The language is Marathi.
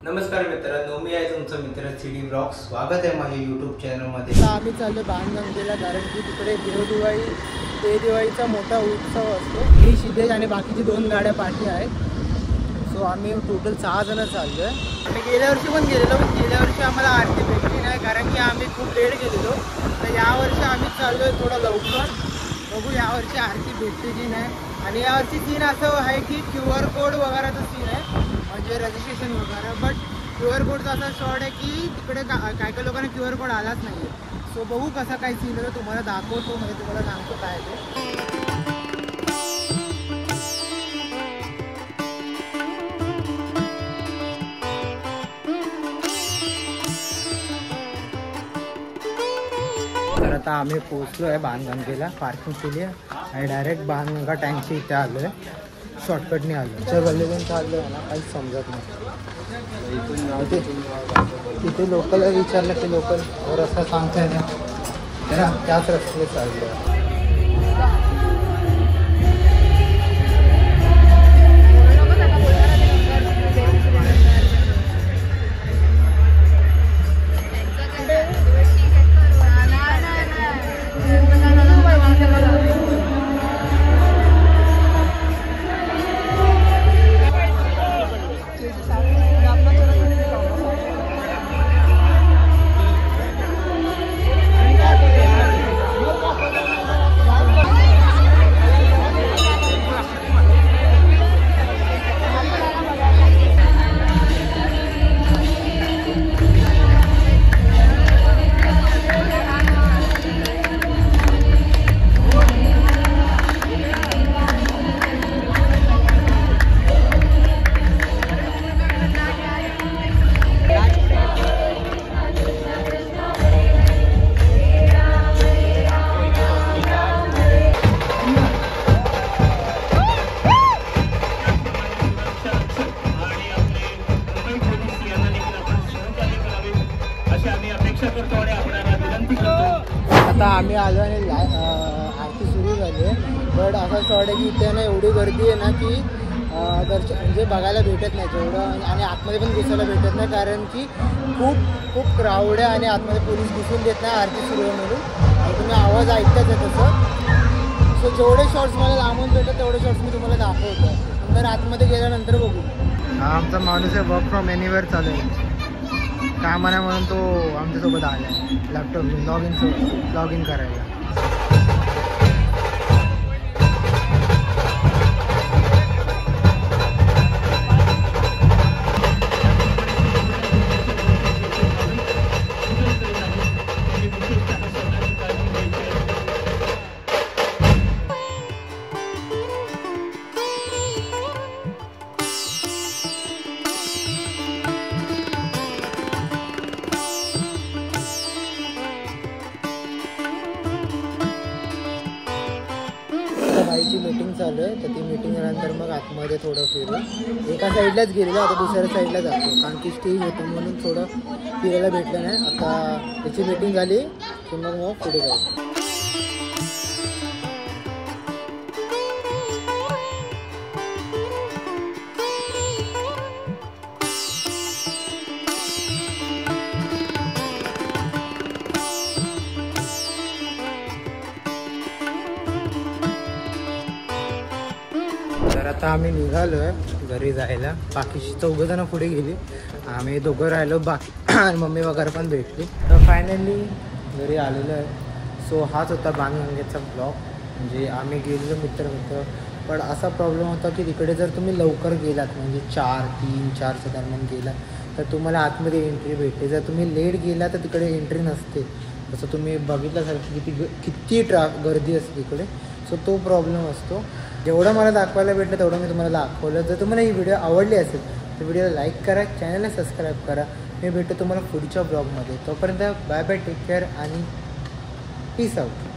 नमस्कार मित्रांनो, मी आहे तुमचा मित्र सीडी ब्लॉग्स. स्वागत आहे माझ्या यूट्यूब चॅनलमध्ये. आम्ही चाललो बाणगंगेला, कारण की तिकडे दिवाळीचा मोठा उत्सव असतो. ही सिद्धेश आणि बाकीची 2 गाड्या पाठी आहेत. सो आम्ही टोटल 6 जण चाललो आहे. आम्ही गेल्या वर्षी पण गेलेलो, पण गेल्या वर्षी आम्हाला आरती भेटली नाही, कारण की आम्ही खूप लेट गेलेलो. तर यावर्षी आम्ही चाललो आहे थोडं लवकर. बघू यावर्षी आरती भेटते की नाही. आणि यावर्षी सीन असं आहे की QR कोड वगैरेचा सीन आहे, म्हणजे रजिस्ट्रेशन वगैरे. बट QR कोडचा असा शॉर्ट आहे की तिकडे काय लोकांना QR कोड आलाच नाही आहे. सो बघू कसा काय सीन आहे, तुम्हाला दाखवतो, म्हणजे तुम्हाला सांगतो काय ते. तर आता आम्ही पोहोचलो आहे बाणगंगेला. पार्किंग केली आहे आणि डायरेक्ट बाणगंगा टँकच्या इथे आलो आहे. शॉर्टकटने आलो. तर गल्लीतून चाललो आहे ना, काहीच समजत नाही. तिथे लोकलला विचारलं की लोकल रस्ता सांगताय ना, तर त्याच रस्त्याने चाललो आहे. आता आम्ही आलो आणि आरती सुरू झाली आहे. बट असा शॉर्ट आहे की इथे ना एवढी गर्दी आहे ना की म्हणजे बघायला भेटत नाही तेवढं, आणि आतमध्ये पण घुसायला भेटत नाही, कारण की खूप क्राऊड आहे आणि आतमध्ये पोलीस घुसून देत नाही आरती सुरू आहे म्हणून. आणि तुम्ही आवाज ऐकताच आहे तसं. सो जेवढे शॉर्ट्स मला लांबून भेटतात तेवढे शॉर्ट्स मी तुम्हाला दाखवतो. नंतर आतमध्ये गेल्यानंतर बघू. हा आमचा माणूस आहे, वर्क फ्रॉम एनिवेअर चालू आहे. कामाला म्हणून तो आमच्यासोबत आला आहे लॅपटॉप घेऊन लॉग इन करायला. बाईची मीटिंग चालू आहे, तर ती मीटिंग नंतर मग आतमध्ये थोडं फिरू. एका साईडलाच गेलेलो, आता दुसऱ्या साईडला जातो, कारण की स्टेज होतं म्हणून थोडं फिरायला भेटलं नाही. आता त्याची मीटिंग झाली की मग पुढे जाऊ. तर आता आम्ही निघालो आहे घरी जायला. बाकीची 4 जणं पुढे गेली, आम्ही 2 राहिलो बाकी. मम्मी वगैरे पण भेटली. तर फायनली घरी आलेलो आहे. सो हाच होता बाणगंगेचा ब्लॉग. म्हणजे आम्ही गेलेलो मित्र. पण असा प्रॉब्लेम होता की तिकडे जर तुम्ही लवकर गेलात, म्हणजे 4:00-3:00-4च्या दरम्यान गेलात, तर तुम्हाला आतमध्ये एंट्री भेटते. जर तुम्ही लेट गेला तर तिकडे एंट्री नसते. तसं तुम्ही बघितल्यासारखं किती गर्दी असते तिकडे. सो तो प्रॉब्लेम असतो. जेवढं मला दाखवायला भेटलं तेवढं मी तुम्हाला दाखवलं. जर तुम्हाला ही व्हिडिओ आवडली असेल तर व्हिडिओला लाईक करा, चॅनलला सबस्क्राईब करा. मी भेटतो तुम्हाला पुढच्या ब्लॉगमध्ये. तोपर्यंत बाय बाय, टेक केअर आणि पीस आउट.